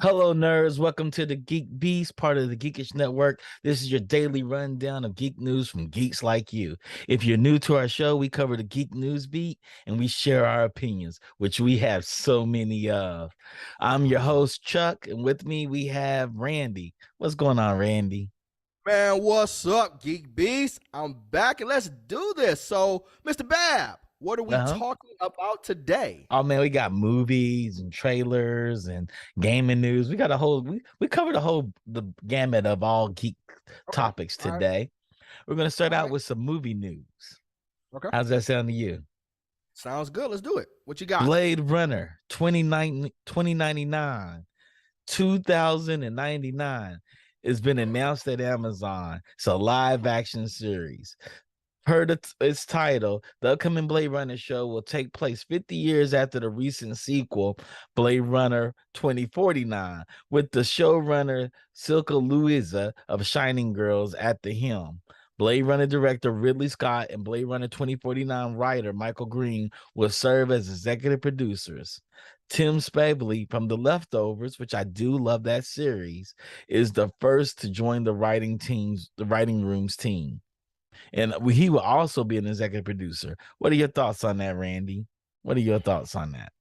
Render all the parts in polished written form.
Hello, nerds. Welcome to the GeekBeast, part of the Geekish Network. This is your daily rundown of geek news from geeks like you. If you're new to our show, we cover the geek news beat and we share our opinions, which we have so many of. I'm your host, Chuck, and with me we have Randy. What's going on, Randy? Man, what's up, Geek Beast? I'm back and let's do this. So, Mr. Babb, what are we Uh-huh. talking about today? Oh man, we got movies and trailers and gaming news. We got a whole we covered the gamut of all geek Okay. topics All right. today. We're gonna start All out right. with some movie news. Okay. How's that sound to you? Sounds good. Let's do it. What you got? Blade Runner 2099, 2099 has been announced at Amazon. It's a live action series. Per its title, the upcoming Blade Runner show will take place 50 years after the recent sequel, Blade Runner 2049, with the showrunner Silka Louisa of Shining Girls at the helm. Blade Runner director Ridley Scott and Blade Runner 2049 writer Michael Green will serve as executive producers. Tim Spavely from The Leftovers, which I do love that series, is the first to join the writing room's team. And he will also be an executive producer. What are your thoughts on that, Randy? What are your thoughts on that?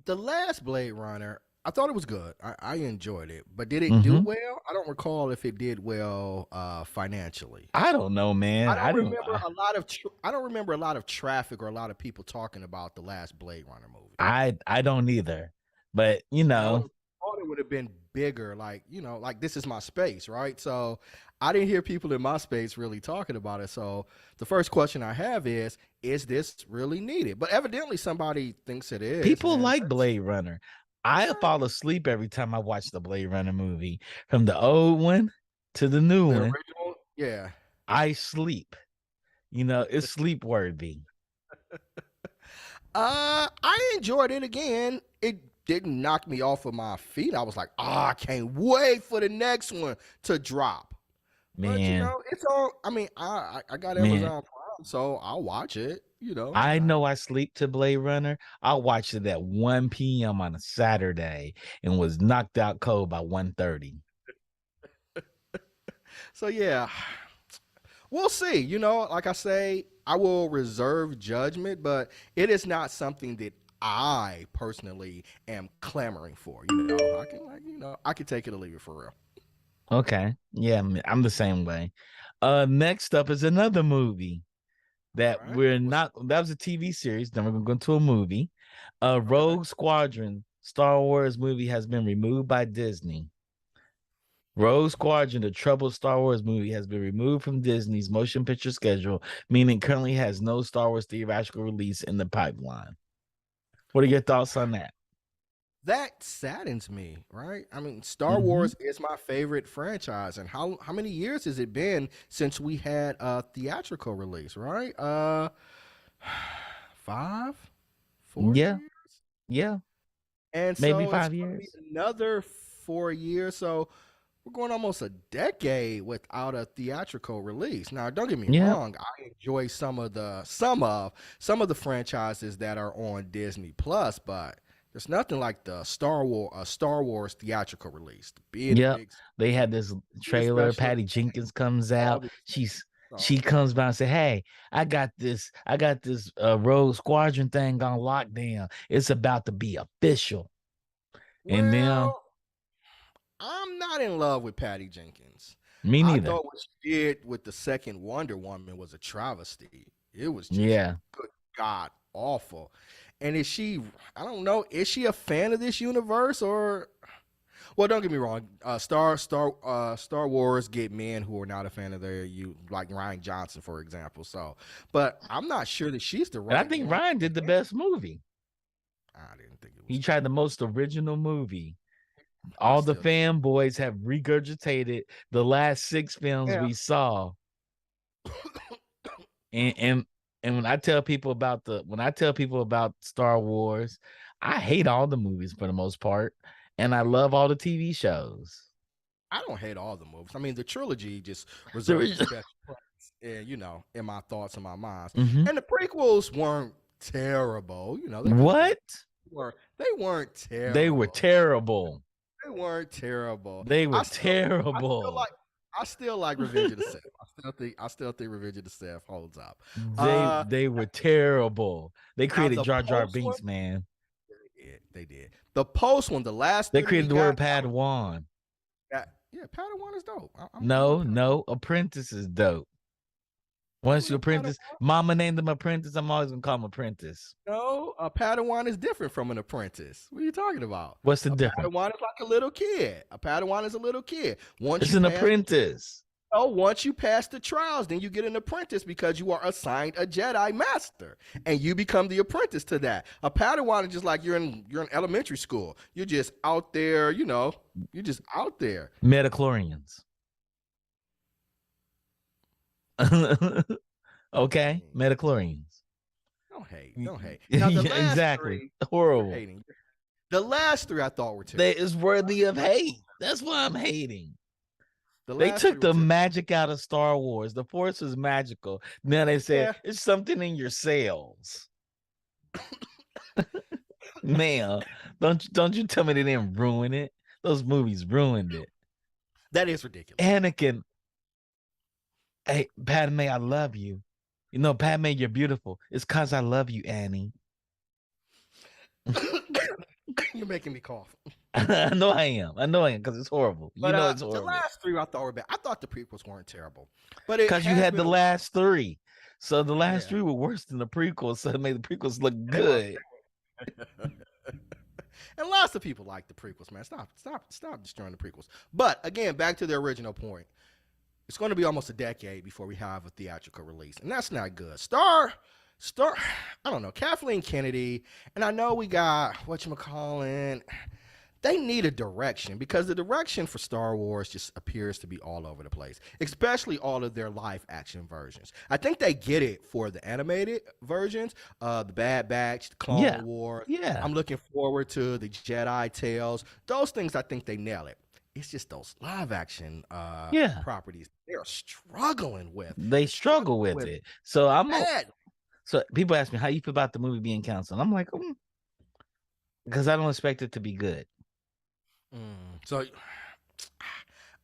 The last Blade Runner, I thought it was good. I enjoyed it, but did it do Mm-hmm. well? I don't recall if it did well financially. I don't know, man. I don't remember a lot of I don't remember a lot of traffic or a lot of people talking about the last Blade Runner movie. I don't either. But I would have thought it would have been bigger, like this is my space, right? So I didn't hear people in my space really talking about it. So the first question I have is this really needed? But evidently somebody thinks it is, people man. like Blade Runner. I fall asleep every time I watch the Blade Runner movie, from the old one to the new The one. original, yeah. I sleep. It's sleep worthy. I enjoyed it again. It didn't knock me off of my feet. I was like, I can't wait for the next one to drop. But Man, it's all. I mean, I got man. Amazon Prime, so I'll watch it. I know I sleep to Blade Runner. I watched it at 1 p.m. on a Saturday and was knocked out cold by 1:30. So yeah, we'll see. Like I say, I will reserve judgment, but it is not something that I personally am clamoring for. I can take it or leave it for real. Okay. Yeah, I'm the same way. Next up is another movie All that right. that was a TV series. Then we're gonna go into a movie. Okay. Rogue Squadron Star Wars movie has been removed by Disney. Rogue Squadron, the troubled Star Wars movie, has been removed from Disney's motion picture schedule, meaning it currently has no Star Wars theatrical release in the pipeline. What are your thoughts on that? That saddens me, right? I mean, Star Mm-hmm. Wars is my favorite franchise, and how many years has it been since we had a theatrical release, right? Five, 4 years, Yeah, yeah, and maybe so it's five going to be years. another 4 years. So we're going almost a decade without a theatrical release. Now, don't get me Yeah, wrong; I enjoy some of the franchises that are on Disney Plus, but there's nothing like the Star Wars theatrical release. The yep. big, They had this big trailer. special Patty effects, Jenkins comes all out. this. So, She comes by and say, "Hey, I got this Rogue Squadron thing on lockdown. It's about to be official." And now, well, I'm not in love with Patty Jenkins. me I neither. thought what she did with the second Wonder Woman was a travesty. It was just Yeah, good God awful. And is she? I don't know. Is she a fan of this universe or? Well, don't get me wrong. Star Wars get men who are not a fan of like Ryan Johnson, for example. So, but I'm not sure that she's the and I right think one. Ryan did the best movie. I didn't think it was He tried good. the most original movie. I All the still didn't. fanboys have regurgitated the last six films Yeah. we saw, and when I tell people about Star Wars, I hate all the movies for the most part, and I love all the TV shows. I don't hate all the movies. I mean, the trilogy just The reserves a original. special place, in my thoughts and my minds. Mhm. And the prequels weren't terrible. They kind of What? they weren't They were terrible. terrible. They weren't terrible. They were I terrible. still like Revenge of the Sith. I still think Revenge of the Sith holds up. They were terrible. They Now created the Jar Jar post one, Binks, man. they did. The post one, the last They three we created the word got, Padawan. yeah, Padawan is dope. I'm cool No, with Padawan. no, Apprentice is dope. Once you Cool with apprentice, Padawan. Mama named him Apprentice. I'm always gonna call him Apprentice. No, a Padawan is different from an apprentice. What are you talking about? What's the A difference? Padawan is like a little kid. A Padawan is a little kid. It's an apprentice. Once you pass the trials, then you get an apprentice because you are assigned a Jedi master, and you become the apprentice to that. A Padawan is just like you're in elementary school. You're just out there, you're just out there. Metachlorians. Okay, metachlorians. Don't hate. Now the last Exactly. three, Horrible. you're hating. The last three I thought were terrible. They is worthy of hate. That's why I'm hating. They last took three were the magic out of Star Wars. The Force is magical. Now they said it's something in your cells. Man, don't you tell me they didn't ruin it? Those movies ruined it. That is ridiculous. Anakin, hey, Padme, I love you. You know, Padme, you're beautiful. It's because I love you, Annie. You're making me cough. I know I am because it's horrible. But, it's horrible. The last three I thought were bad. I thought the prequels weren't terrible, but because you had the last three, so the last three were worse than the prequels, so it made the prequels look good. And lots of people like the prequels, man. Stop destroying the prequels. But again, back to the original point. It's going to be almost a decade before we have a theatrical release, and that's not good. Star, I don't know, Kathleen Kennedy, and I know we got whatchamacallit. They need a direction because the direction for Star Wars just appears to be all over the place, especially all of their live action versions. I think they get it for the animated versions, the Bad Batch, the Clone Wars. Yeah. I'm looking forward to the Jedi Tales. Those things, I think they nail it. It's just those live action properties they're struggling with. They struggle with it. So so people ask me how you feel about the movie being canceled. I'm like, because I don't expect it to be good. So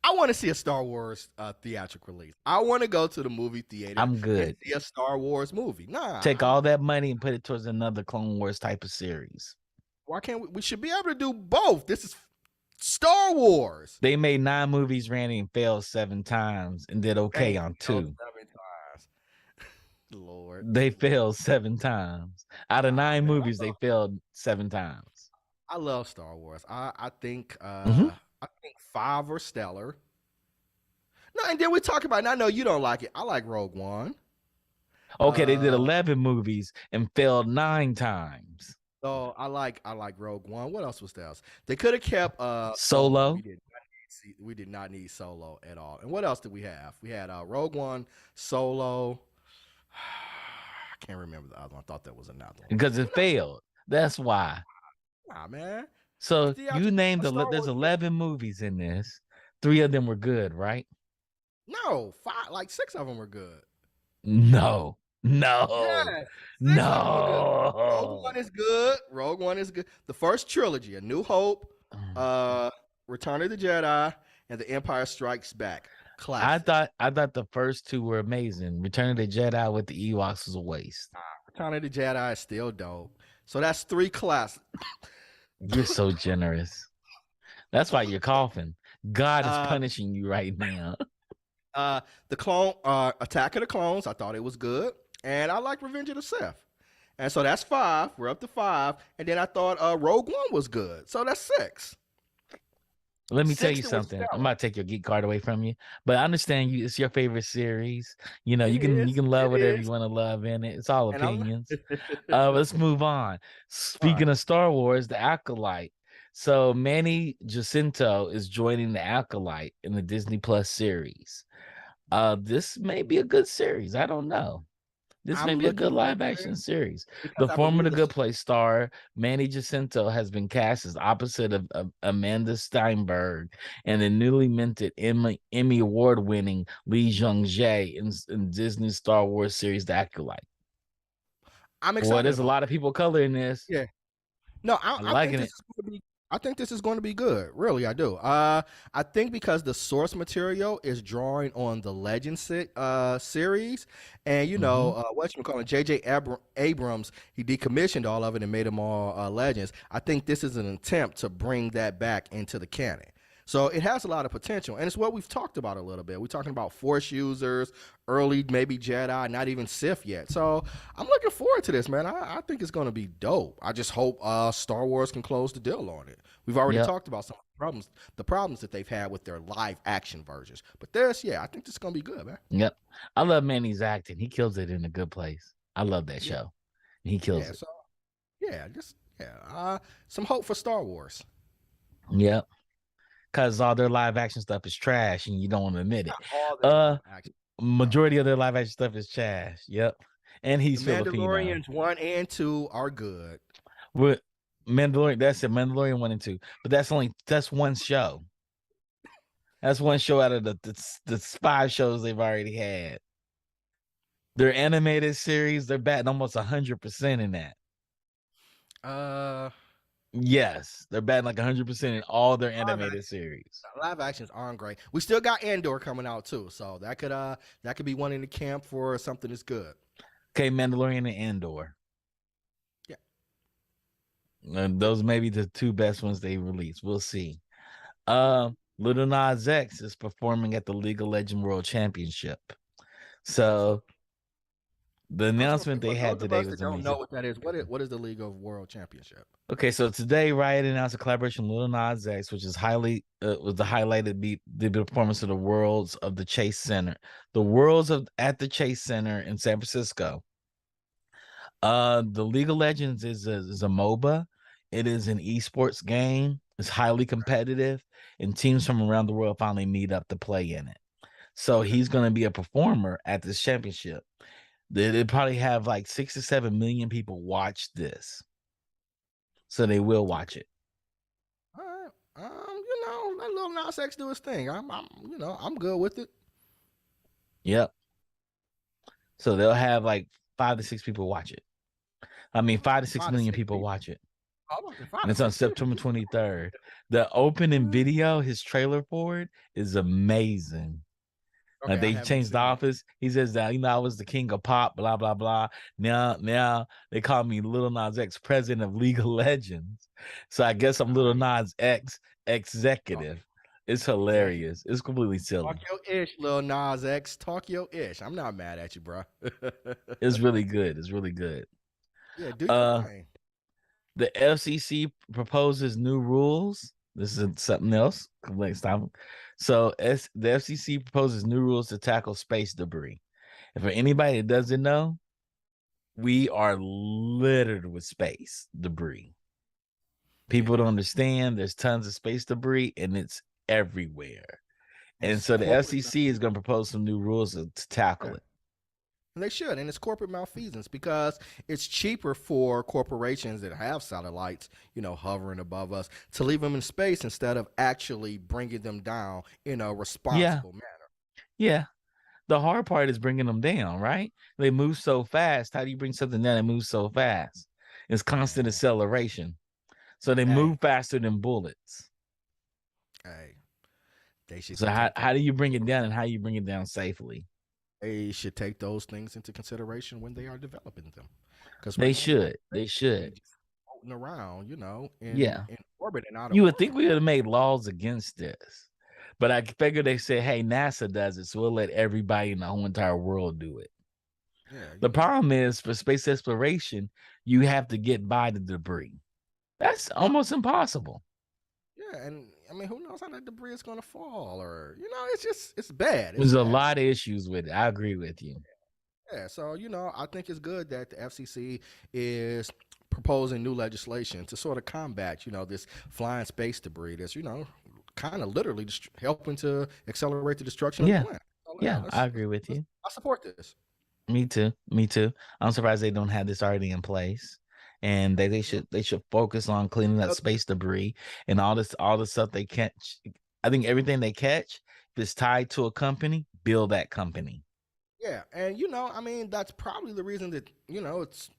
I want to see a Star Wars theatrical release. I want to go to the movie theater. I'm good. And see a Star Wars movie. Take all that money and put it towards another Clone Wars type of series. Why can't we? We should be able to do both. This is Star Wars. They made 9 movies, Randy, and failed 7 times and did okay on 2. 7 times. Lord. They failed 7 times. Out of 9 movies, they failed 7 times. I love Star Wars. I think I think 5 were stellar. No, and then we talk about, and I know you don't like it. I like Rogue One. Okay, they did 11 movies and failed 9 times. So I like Rogue One. What else was there? They could have kept Solo. We did not need Solo at all. And what else did we have? We had Rogue One, Solo. I can't remember the other one. I thought that was another one. Because it failed. That's why. Nah, man. So you named there's 11 movies in this. 3 of them were good, right? No, 5, like 6 of them were good. No. Yeah, no. Rogue One is good. Rogue One is good. The first trilogy, A New Hope, Return of the Jedi, and The Empire Strikes Back. Classic. I thought the first 2 were amazing. Return of the Jedi with the Ewoks was a waste. Return of the Jedi is still dope. So that's 3 classics. You're so generous. That's why you're coughing. God is punishing you right now. The clone Attack of the Clones, I thought it was good. And I like Revenge of the Sith. And so that's 5. We're up to 5. And then I thought Rogue One was good. So that's 6. Let me tell you something. I'm about to take your geek card away from you, but I understand it's your favorite series. You know, you can love whatever you want to love in it. It's all opinions. Let's move on. Speaking of Star Wars, the Acolyte. So Manny Jacinto is joining the Acolyte in the Disney Plus series. This may be a good series. I don't know. This may be a good live action series. The former The Good Place star, Manny Jacinto, has been cast as opposite of Amanda Steinberg and the newly minted Emmy Award-winning Lee Jung-jae in Disney's Star Wars series, The Acolyte. I'm excited. Well, there's a lot of people of color in this. Yeah. No, I think this is going to be I think this is going to be good. Really, I do. I think because the source material is drawing on the series, and Mm-hmm. what you call it, J.J. Abrams, he decommissioned all of it and made them all Legends. I think this is an attempt to bring that back into the canon. So it has a lot of potential, and it's what we've talked about a little bit. We're talking about Force users, early maybe Jedi, not even Sith yet. So I'm looking forward to this, man. I think it's going to be dope. I just hope Star Wars can close the deal on it. We've already Yep. talked about some of the problems that they've had with their live action versions. But this, yeah, I think this is gonna be good, man. Yep. I love Manny's acting. He kills it in A Good Place. I love that Yeah, show. He kills yeah. it. So yeah, just yeah. Some hope for Star Wars. Yep. Because all their live action stuff is trash and you don't want to admit it. Not all their Uh live action. No. Majority of their live action stuff is trash. Yep. And The he's Filipino. Mandalorians 1 and 2 are good. With Mandalorian, that's it. Mandalorian 1 and 2. But that's one show. That's one show out of the 5 shows they've already had. Their animated series, they're batting almost 100% in that. Uh, Yes, they're batting like 100% in all their live, animated series. live actions aren't great. We still got Andor coming out too, so that could be one in the camp for something that's good. Okay, Mandalorian and Andor. Yeah. And those may be the 2 best ones they release. We'll see. Little Nas X is performing at the League of Legends World Championship. So the announcement they For had those of today us that was don't know amazing. what that is, what is the League of World Championship? Okay, so today Riot announced a collaboration with Lil Nas X, which is was the highlighted the performance of the Worlds of the Chase Center, the Worlds of at the Chase Center in San Francisco. The League of Legends is a MOBA. It is an esports game. It's highly competitive, and teams from around the world finally meet up to play in it. So Okay. he's going to be a performer at this championship. They probably have like 6 to 7 million people watch this, so they will watch it. All right. Let Lil Nas X do his thing. I'm good with it. Yep. So they'll have like 5 to 6 people watch it. I mean, 5 to 6 Five to million six people people. watch it. Oh, okay, five And to it's on six people. September 23rd. The opening video, his trailer for it is amazing. Okay, I They haven't changed the seen it. office. He says that I was the king of pop, blah blah blah. Now they call me Little Nas X, president of League of Legends. So I guess I'm Little Nas X, Okay, executive. It's executive. hilarious. It's completely Talk silly. your ish, Lil Nas X. Talk your ish. I'm not mad at you, bro. It's really good. It's really good. Yeah, do your Uh, thing. the FCC proposes new rules. This is something else. Stop. So the FCC proposes new rules to tackle space debris. And for anybody that doesn't know, we are littered with space debris. People Yeah, don't understand there's tons of space debris and it's everywhere. and And it's so the corporate. FCC is going to propose some new rules to tackle Yeah. it. And they should, and it's corporate malfeasance because it's cheaper for corporations that have satellites, hovering above us, to leave them in space instead of actually bringing them down in a Yeah. responsible manner. Yeah. The hard part is bringing them down, right? They move so fast. How do you bring something down that moves so fast? It's constant Man, acceleration. So they hey, move faster than bullets. hey, they should So how, take that. how do you bring it down and how you bring it down safely? They should take those things into consideration when they are developing them, because They right now they're should. They should. just floating around, Yeah. in orbit and out of You would think orbit. we would have made laws against this. But I figure they said, hey, NASA does it, so we'll let everybody in the whole entire world do it. Yeah, The problem is for space exploration, you have to get by the debris. That's yeah, almost impossible. yeah, and I mean, who knows how that debris is going to fall, or it's bad. It's There's a bad. lot of issues with it. I agree with you. Yeah, so I think it's good that the FCC is proposing new legislation to sort of combat, this flying space debris that's, kind of literally helping to accelerate the destruction of the Yeah. planet. So, yeah, Yeah, I agree with you. I support this. Me too. Me too. I'm surprised they don't have this already in place. And they should focus on cleaning up space debris and all the stuff they catch. I think everything they catch, if it's tied to a company, build that company. Yeah, and I mean, that's probably the reason that it's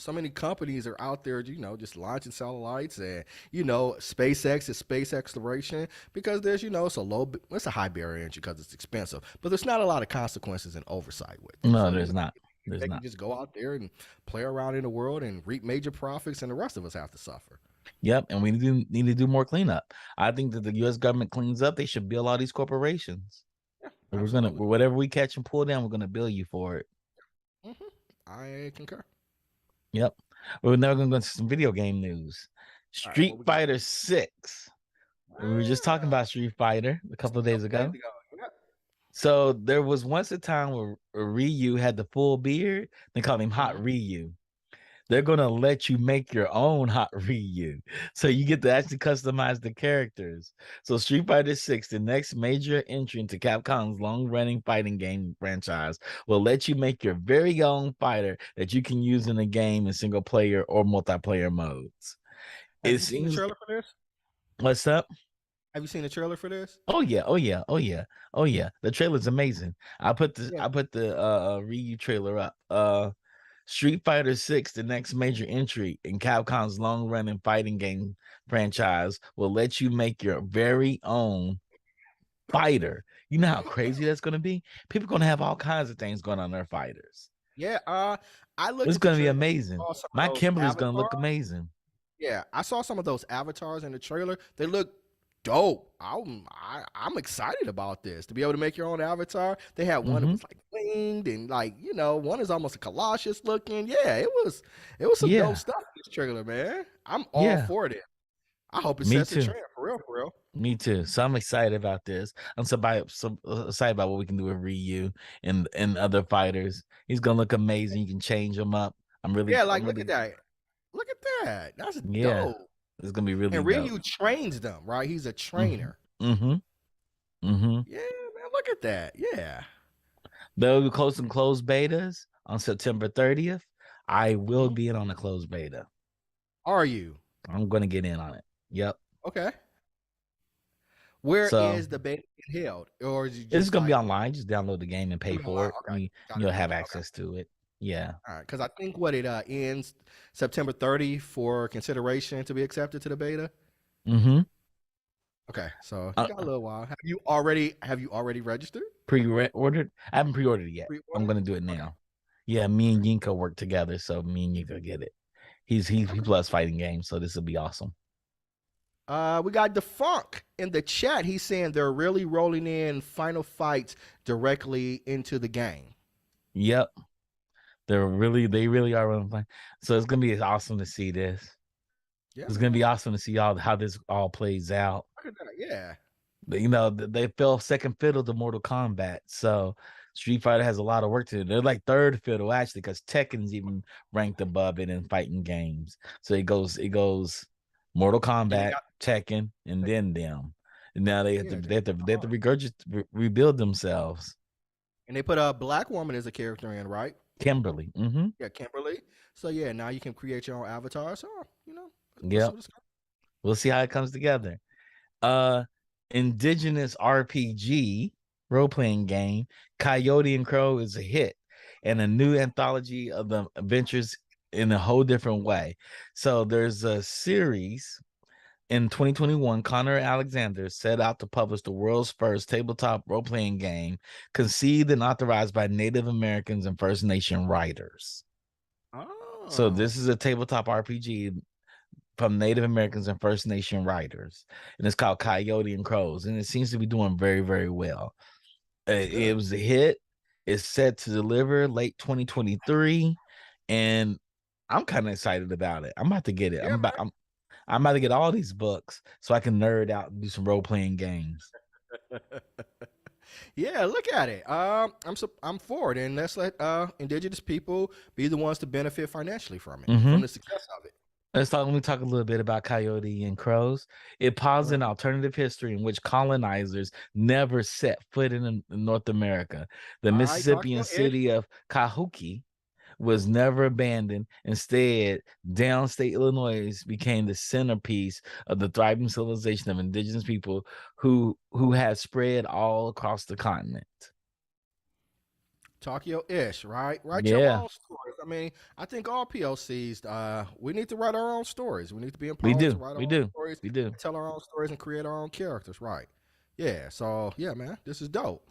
so many companies are out there, just launching satellites, and SpaceX is space exploration because there's it's a high barrier entry because it's expensive, but there's not a lot of consequences and oversight with it. No, So there's not. they There's can not. just go out there and play around in the world and reap major profits, and the rest of us have to suffer. Yep, and we need to do more cleanup. I think that the U.S. government cleans up. They should bill all these corporations. Yeah, We're gonna absolutely. whatever we catch and pull down, we're gonna bill you for it. I concur. Yep. We're now gonna go into some video game news. All right, Street what we got? Fighter 6. We were just talking about Street Fighter a couple of days ago. Yeah. So there was once a time where Ryu had the full beard. They called him Hot Ryu. They're gonna let you make your own Hot Ryu, so you get to actually customize the characters. So Street Fighter 6, the next major entry into Capcom's long-running fighting game franchise, will let you make your very own fighter that you can use in a game in single player or multiplayer modes. Have you seen the trailer for this? What's up? Have you seen the trailer for this? Oh yeah. The trailer's amazing. I put the Ryu trailer up. Street Fighter 6, the next major entry in Capcom's long-running fighting game franchise, will let you make your very own fighter. You know how crazy that's going to be? People are going to have all kinds of things going on their fighters. Yeah, I looked It's at the going to be trailer, amazing. saw some of My those Kimberly's going to look avatars. amazing. Yeah, I saw some of those avatars in the trailer. They look dope. I'm excited about this to be able to make your own avatar. They had one that was like winged and one is almost a Colossus looking. Yeah, it was some dope stuff in this trailer, man. I'm all for it. I hope it Me sets a too. trend for real, for real. Me too. So I'm excited about this. I'm so excited about what we can do with Ryu and other fighters. He's gonna look amazing. You can change him up. Yeah, like look at that. Look at that. That's Yeah. dope. It's gonna be really And dope. Ryu trains them, right? He's a trainer. Yeah, man, look at that. Yeah. They'll be closing closed betas on September 30th. I will be in on the closed beta. Are you? I'm gonna get in on it. Yep. Okay. Where is the beta being held? Or is it just it's gonna be online? Just download the game and pay for it. Okay. You'll have access to it. Yeah. All right, because I think it ends September 30 for consideration to be accepted to the beta. Okay, so you got a little while. Have you already registered? Pre-ordered? I haven't pre-ordered it yet. I'm gonna do it now. Okay. Yeah, me and Yinka work together, so me and Yinka get it. He loves fighting games, so this will be awesome. We got dafunkk in the chat. He's saying they're really rolling in Final Fights directly into the game. Yep. They really are rolling fine. So it's gonna be awesome to see this. Yeah, it's gonna be awesome to see how this all plays out. Yeah. They fell second fiddle to Mortal Kombat, so Street Fighter has a lot of work to do. They're like third fiddle actually, because Tekken's even ranked above it in fighting games. So it goes Mortal Kombat, Tekken, and then them. And now they have to rebuild themselves. And they put a black woman as a character in, right? Kimberly. Yeah, Kimberly. So yeah, now you can create your own avatar. So we'll see how it comes together. Indigenous RPG role-playing game Coyote and Crow is a hit, and a new anthology of the adventures in a whole different way. So there's a series in 2021. Connor Alexander set out to publish the world's first tabletop role-playing game conceived and authorized by Native Americans and First Nation writers. So this is a tabletop RPG from Native Americans and First Nation writers, and it's called Coyote and Crows, and it seems to be doing very, very well. It was a hit. It's set to deliver late 2023, and I'm kind of excited about it. I'm about to get it. I'm about to get all these books so I can nerd out and do some role-playing games. Yeah, look at it. I'm for it, and let's let indigenous people be the ones to benefit financially from it, from the success of it. Let me talk a little bit about Coyote and Crows. It posits an alternative history in which colonizers never set foot in North America. The Mississippian city of Cajuki was never abandoned. Instead, downstate Illinois became the centerpiece of the thriving civilization of indigenous people who had spread all across the continent. Talk your ish, right? Write your own stories. I mean, I think all POCs, we need to write our own stories. We need to be We empowered to do. write our We own do. stories, We do. tell our own stories, and create our own characters. Right? Yeah. So yeah, man, this is dope.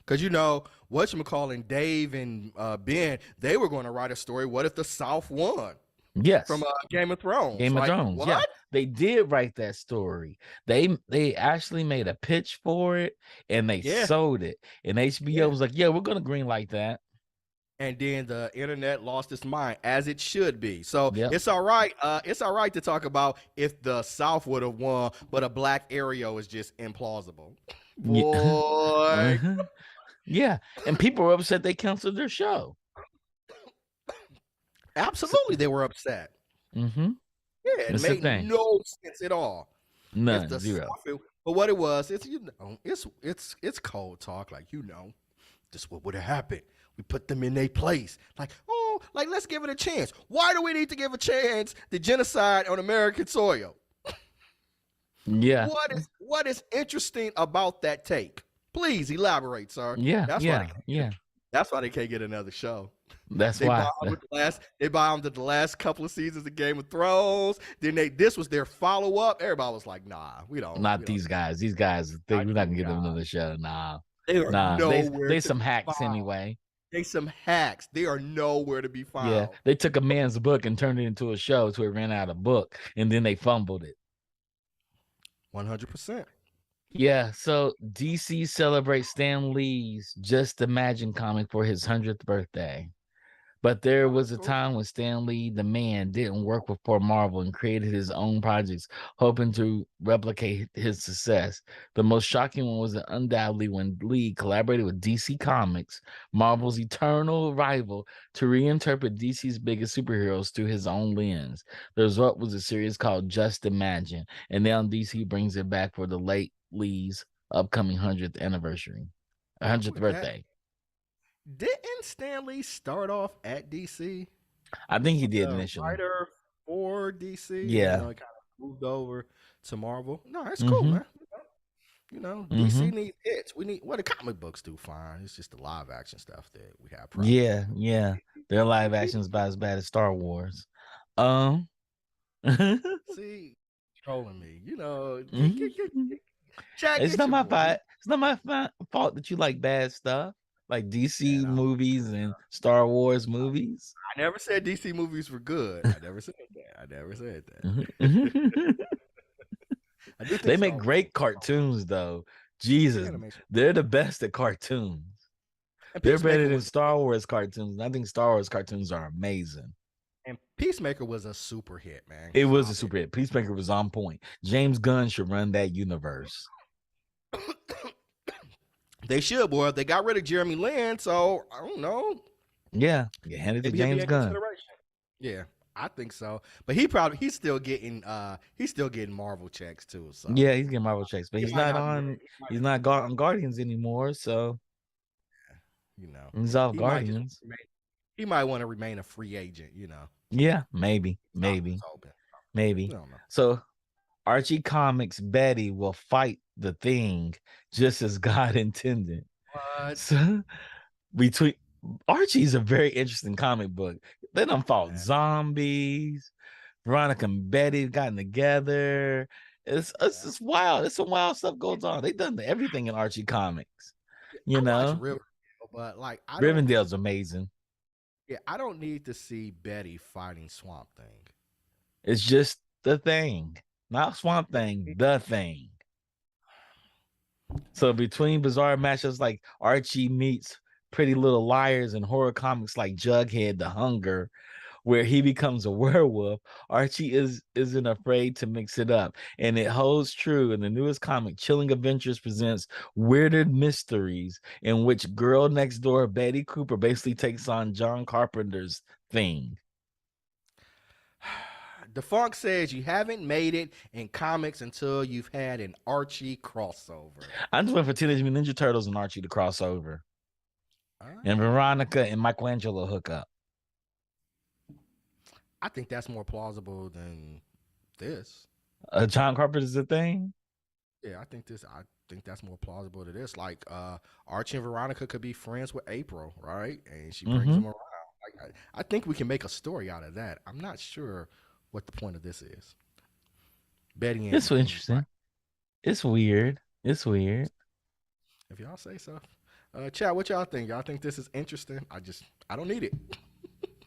Cause whatchamacallit, Dave and Ben, they were going to write a story. What if the South won from Yes. Game of Thrones? Game of Like Thrones. Yeah. what? They did write that story. They actually made a pitch for it and they Yeah, sold it. And HBO yeah. was like, yeah, we're gonna green light that. And then the internet lost its mind, as it should be. So Yep. it's all right. It's all right to talk about if the South would have won, but a black area is just implausible. Yeah. Boy, Uh-huh. Yeah. And people were upset they canceled their show. absolutely, they were upset. Mm-hmm. Yeah, it That's the made thing. no sense at all. If None. the Zero. South, but what it was, it's cold talk. Like this what would have happened. We put them in their place. Like let's give it a chance. Why do we need to give a chance to genocide on American soil? Yeah. What is interesting about that take? Please elaborate, sir. Yeah. That's why they can't get another show. That's They why. bombed the last couple of seasons of Game of Thrones. Then this was their follow up. Everybody was like, "Nah, we don't." Not these guys. These guys, we're not gonna give them another show. Nah. They are Nah. nowhere. They some be hacks found. anyway. They some hacks. They are nowhere to be found. Yeah. They took a man's book and turned it into a show so it ran out of book and then they fumbled it. 100%. Yeah, so DC celebrates Stan Lee's Just Imagine comic for his 100th birthday. But there was a time when Stan Lee, the man, didn't work for Marvel and created his own projects, hoping to replicate his success. The most shocking one was undoubtedly when Lee collaborated with DC Comics, Marvel's eternal rival, to reinterpret DC's biggest superheroes through his own lens. The result was a series called Just Imagine, and now DC brings it back for the late Lee's upcoming 100th anniversary, 100th birthday. Didn't Stan Lee start off at DC? I think he did initially. Writer for DC. Yeah. He kind of moved over to Marvel. No, it's cool, man. DC needs hits. The comic books do fine. It's just the live action stuff that we have problems. Yeah. Their live action's about as bad as Star Wars. See, trolling me. It's not my fault. It's not my fault that you like bad stuff, like DC movies and Star Wars movies. I never said DC movies were good. I never said that. They make great cartoons, though. Jesus, they're the best at cartoons. They're better than Star Wars cartoons. I think Star Wars cartoons are amazing. And Peacemaker was a super hit, man. It was a super hit. Peacemaker was on point. James Gunn should run that universe. They should, boy. They got rid of Jeremy Lin, so I don't know. Yeah, you handed it to James Gunn. Yeah, I think so. But he's still getting Marvel checks too. So yeah, he's getting Marvel checks, but he's not on Guardians anymore. So he's off Guardians. He might want to remain a free agent. Yeah, maybe. So Archie Comics Betty will fight the Thing just as God intended. What? So between Archie's a very interesting comic book. They done fought zombies. Veronica and Betty gotten together. It's just wild. It's some wild stuff goes on. They done everything in Archie Comics. Riverdale, but Riverdale's amazing. Yeah, I don't need to see Betty fighting Swamp Thing. It's just the Thing, not Swamp Thing, the Thing. So between bizarre matchups like Archie meets Pretty Little Liars and horror comics like Jughead the Hunger, where he becomes a werewolf, Archie isn't afraid to mix it up. And it holds true in the newest comic, Chilling Adventures presents Weirded Mysteries, in which girl next door Betty Cooper basically takes on John Carpenter's Thing. Dafunkk says you haven't made it in comics until you've had an Archie crossover. I'm just waiting for Teenage Mutant Ninja Turtles and Archie to cross over. And Veronica and Michelangelo hook up. I think that's more plausible than this. John Carpenter's the Thing? Yeah, I think that's more plausible than this. Like Archie and Veronica could be friends with April, right? And she brings them around. I think we can make a story out of that. I'm not sure what the point of this is. Betty It's and so Rodney. interesting. It's weird. It's weird. If y'all say so. Chat, what y'all think? Y'all think this is interesting? I don't need it.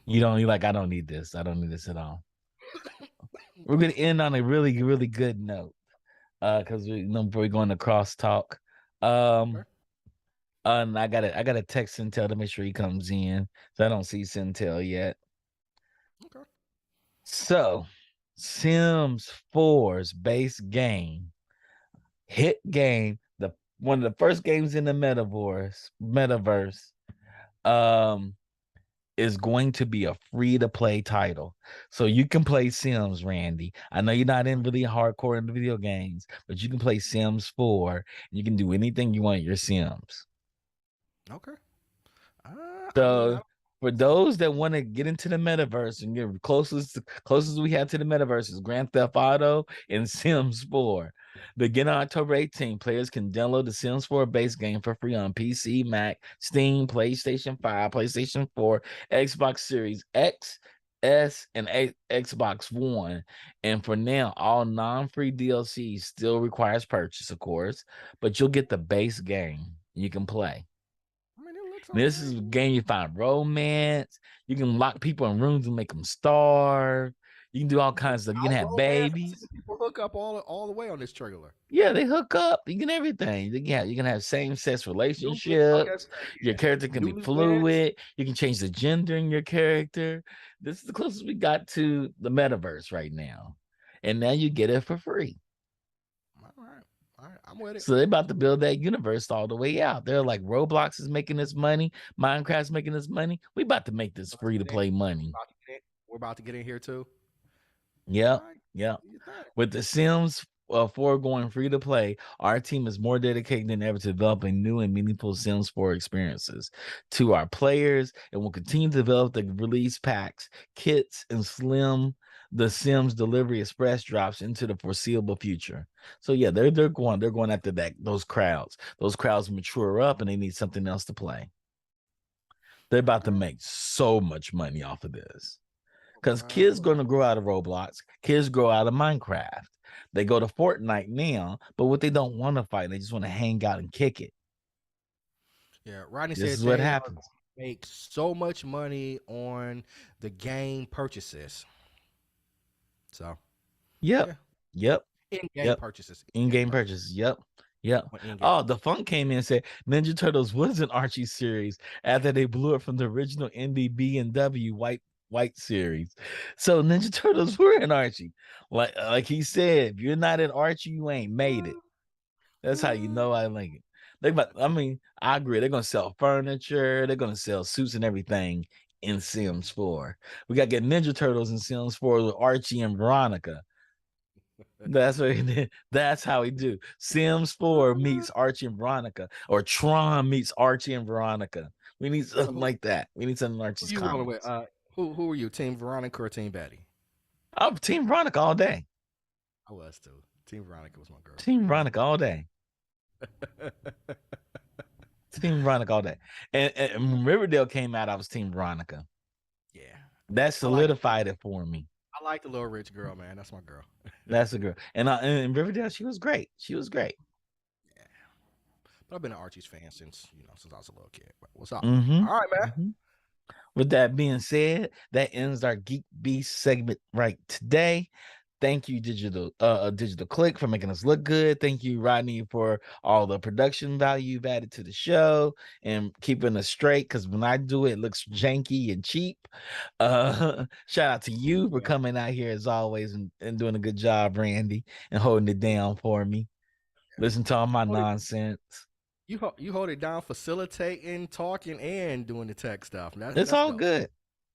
You like, I don't need this. I don't need this at all. We're gonna end on a really, really good note. Because before we go into crosstalk. Okay. And I gotta text Centel to make sure he comes in. So I don't see Centel yet. Okay. So Sims 4's base game, hit game, the one of the first games in the metaverse, um, is going to be a free-to-play title. So you can play Sims, Randy. I know you're not in really hardcore into video games, but you can play Sims 4 and you can do anything you want in your Sims. Okay. I mean, I So don't. for those that want to get into the metaverse and get closest we have to the metaverse is Grand Theft Auto and Sims 4. Beginning on October 18th, players can download the Sims 4 base game for free on PC, Mac, Steam, PlayStation 5, PlayStation 4, Xbox Series X, S, and Xbox One. And for now, all non-free DLC still requires purchase, of course, but you'll get the base game you can play. I mean, it looks This is okay. a game you find romance. You can lock people in rooms and make them starve. You can do all kinds of stuff. You can Out have romance. I see the babies. people hook up all the way on this trailer. Yeah, they hook up. You can everything. You can have same-sex Okay, relationships. so Your character can be newlyweds. fluid. You can change the gender in your character. This is the closest we got to the metaverse right now. And now you get it for free. All right, I'm with it. So they're about to build that universe all the way out. They're like, Roblox is making this money, Minecraft's making this money. We about to make this About to free to get in. play money. We're about to get in here too. All Yep. right, Yep. do your thing. With the Sims 4 going free to play, our team is more dedicated than ever to developing new and meaningful Sims 4 experiences to our players, and will continue to develop the release packs, kits, and the Sims delivery express drops into the foreseeable future. So yeah, they're going after those crowds. Those crowds mature up and they need something else to play. They're about to Okay. make so much money off of this. Because kids Wow. going to grow out of Roblox, kids grow out of Minecraft. They go to Fortnite now, but what they don't want to fight, they just want to hang out and kick it. Yeah, Rodney This said is what they are happens. make so much money on the game purchases. So Yep. yeah, Yep. in-game Yep. purchases, in-game In-game purchases, purchases. Yep. Yep. on in-game. Oh, the Funk came in and said Ninja Turtles was an Archie series after they blew it from the original NDB and W white series. So Ninja Turtles were an Archie. Like he said, if you're not an Archie, you ain't made it. That's how you know I like it. I mean, I agree. They're gonna sell furniture, they're gonna sell suits and everything in Sims 4. We gotta get Ninja Turtles in Sims 4 with Archie and Veronica. That's what he did. That's how he do. Sims 4 meets Archie and Veronica, or Tron meets Archie and Veronica. We need So something like that. We need something in who Archie's you rolling with? comics. Who are you? Team Veronica or Team Betty? I'm Team Veronica all day. I was too. Team Veronica was my girl. Team Veronica all day. Team Veronica all day. And when Riverdale came out, I was Team Veronica. Yeah, That I like solidified it for me. I like the little rich girl, man. That's my girl. That's a girl. And Riverdale, she was great. She was great. Yeah, but I've been an Archie's fan since I was a little kid. But what's up? Mm-hmm. All right, man. Mm-hmm. With that being said, that ends our Geek Beast segment right today. Thank you, Digital Click, for making us look good. Thank you, Rodney, for all the production value you've added to the show and keeping us straight. Because when I do it, it looks janky and cheap. Shout out to you for coming out here as always and doing a good job, Randy, and holding it down for me. Listen to all my Hold it- nonsense. You hold it down, facilitating, talking, and doing the tech stuff. It's That's all dope. good.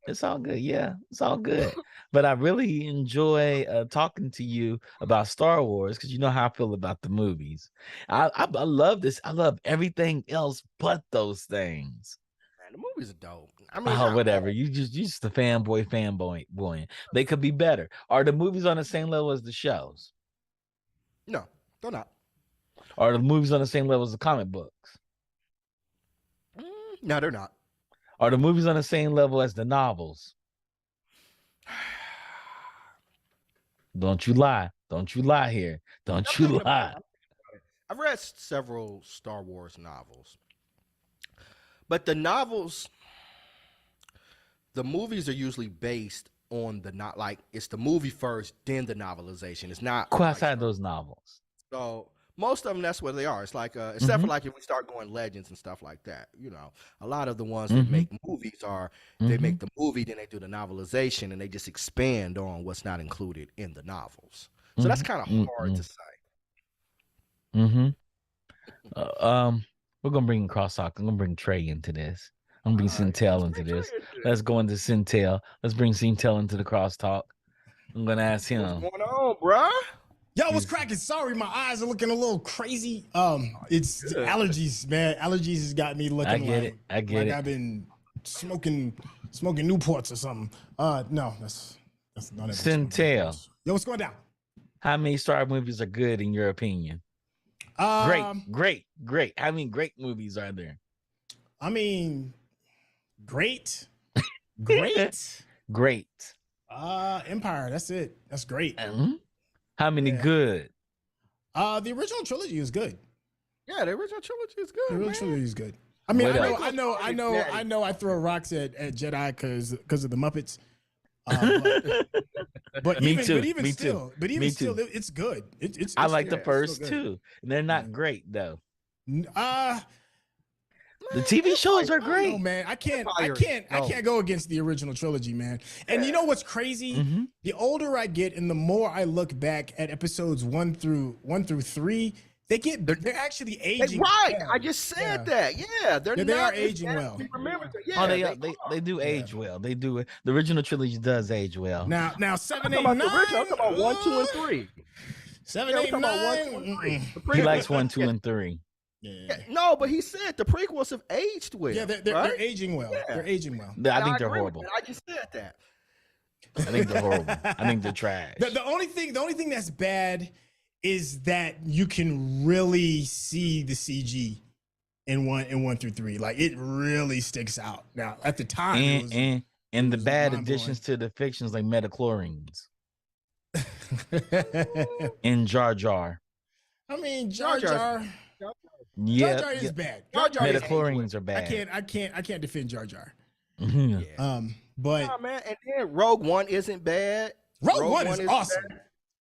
It's all good. Yeah, it's all good. But I really enjoy talking to you about Star Wars because you know how I feel about the movies. I love this. I love everything else but those things. Man, the movies are dope. I mean, Oh, not whatever. all. You just a fanboy. They could be better. Are the movies on the same level as the shows? No, they're not. Are the movies on the same level as the comic books? No, they're not. Are the movies on the same level as the novels? Don't you lie. Don't you lie here. Don't I'm you thinking about lie. it. I've read several Star Wars novels, but the novels, the movies are usually based on the not like it's the movie first, then the novelization. It's not Go like outside those novels. so. Most of them, that's what they are. It's like, except for like if we start going legends and stuff like that, you know, a lot of the ones that make movies are they make the movie, then they do the novelization, and they just expand on what's not included in the novels. So that's kind of hard to say. We're gonna bring Crosstalk. I'm gonna bring Trey into this. I'm gonna bring Sintel into this. Let's go into Sintel. Let's bring Sintel into the crosstalk. I'm gonna ask him. What's going on, bruh? Yo, what's cracking? Sorry, my eyes are looking a little crazy. It's allergies, man. Allergies has got me looking I get it. I've been smoking Newports or something. No, that's not it. Sintel. Yo, what's going down? How many Star Wars movies are good in your opinion? Great. How many great movies are there? I mean, great. Great. Empire. That's it. That's great. How many good? The original trilogy is good. Yeah, the original trilogy is good. The original trilogy is good. I mean, I know. I throw rocks at Jedi because of the Muppets. But Me even too. still, it's good. It's I like the it's first still good. two. And they're not great though. The TV shows are great. No, man, I can't go against the original trilogy, man. And you know what's crazy? The older I get, and the more I look back at episodes 1 through 3, they're actually aging. Right, well. I just said that. Yeah, they are aging well. They do age well. They do it. The original trilogy does age well. Now 7, 8, 9. I'm talking about 1, 2, and 3. 7, 8, 9. He likes 1, 2, and 3. Yeah. No, but he said the prequels have aged well. Yeah, they're aging well. Yeah. They're aging well. I think they're horrible. I just said that. I think they're horrible. I think they're trash. The only thing that's bad is that you can really see the CG in 1 through 3. Like it really sticks out. Now at the time, and the bad additions to the fictions like metachlorines and Jar Jar. I mean, Jar Jar. Yeah, Jar Jar is bad. Jar Jar metachlorines are bad. I can't defend Jar Jar. Yeah. But nah, man, and then Rogue One isn't bad. Rogue One is awesome.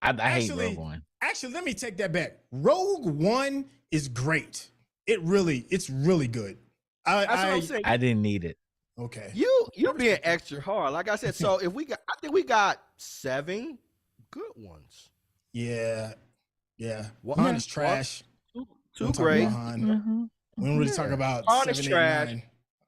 I hate Rogue One. Actually, let me take that back. Rogue One is great. It's really good. That's what I'm saying. I didn't need it. Okay. You're being extra hard. Like I said, so I think we got 7 good ones. Yeah. Han is trash. 2 great. We don't really talk about Han 7, is 8, trash. 9.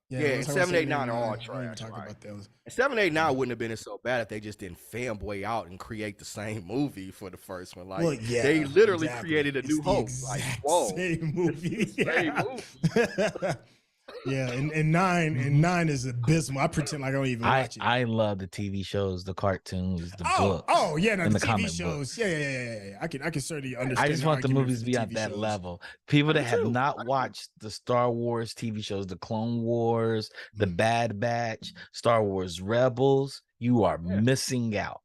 Yeah, 7, 8, 9 are all trash. trash. Talk about those. 7, 8, 9 wouldn't have been so bad if they just didn't fanboy out and create the same movie for the first one. Like they literally created a new Hope. Like, whoa, same movie. Same movie. Yeah, and 9 is abysmal. I pretend like I don't even watch it. I love the TV shows, the cartoons, the books. Oh yeah, no, and the the TV shows. Yeah. I can certainly understand. I just want the movies to be at TV that shows. level. People that have not watched the Star Wars TV shows, the Clone Wars, the Bad Batch, Star Wars Rebels, you are missing out.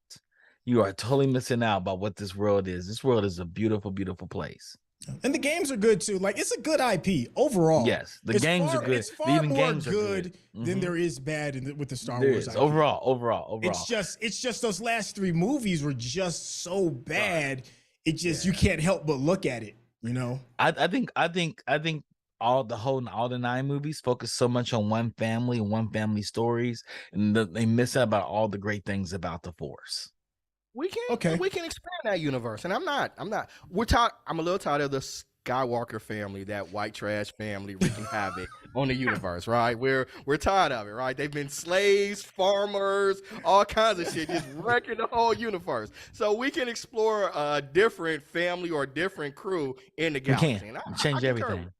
You are totally missing out about what this world is. This world is a beautiful, beautiful place. And the games are good too. Like it's a good IP overall. Yes, the games are good. It's far Even more games are good than there is bad with the Star There Wars is. IP. Overall. It's just those last 3 movies were just so bad. It just you can't help but look at it. You know. I think all the 9 movies focus so much on one family and one family stories, and they miss out about all the great things about the Force. We can expand that universe, and I'm a little tired of the Skywalker family, that white trash family wreaking havoc on the universe, right? We're tired of it, right? They've been slaves, farmers, all kinds of shit, just wrecking the whole universe. So we can explore a different family or a different crew in the galaxy. We can change everything.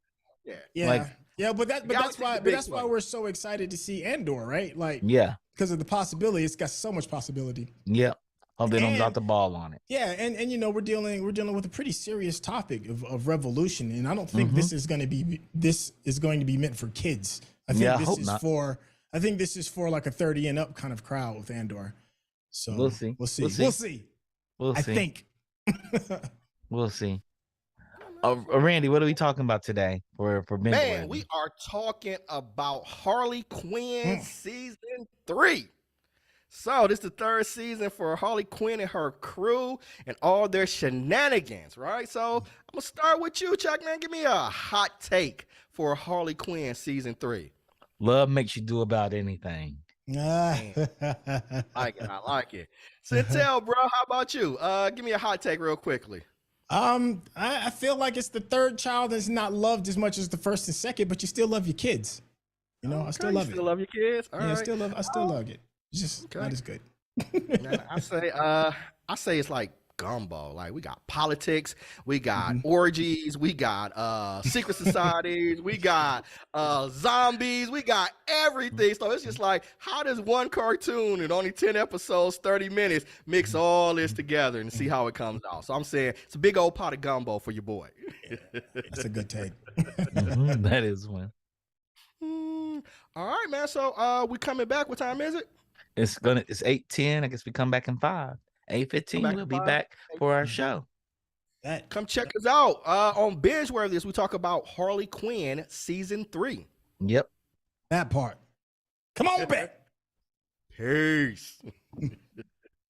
But that's why we're so excited to see Andor, right? Like, because of the possibility. It's got so much possibility. Yeah. Hope they don't drop the ball on it. Yeah, and you know we're dealing with a pretty serious topic of revolution, and I don't think this is going to be meant for kids. I think this is for I think this is for like a 30 and up kind of crowd with Andor. So We'll see. We'll see. We'll see. I think. We'll see. Randy, what are we talking about today for binge Man, worthy? we are talking about Harley Quinn season 3. So this is the 3rd season for Harley Quinn and her crew and all their shenanigans, right? So I'm gonna start with you, Chuck, man. Give me a hot take for Harley Quinn season 3. Love makes you do about anything. I like it. Chantel, bro, how about you? Give me a hot take real quickly. I feel like it's the 3rd child that's not loved as much as the 1st and 2nd, but you still love your kids. You know, I still love it. Still love your kids? All yeah, right. I still love it. It's just not as good. Man, I say it's like gumbo. Like we got politics, we got orgies, we got secret societies, we got zombies, we got everything. So it's just like, how does one cartoon in only 10 episodes, 30 minutes, mix all this together and see how it comes out? So I'm saying it's a big old pot of gumbo for your boy. That's a good take. That is one. All right, man. So we coming back. What time is it? It's 8:10. I guess we come back in 5. 8:15. We'll be back for our show. Come check us out on Binge Worthy. We talk about Harley Quinn season 3. Yep. That part. Come on back. Peace.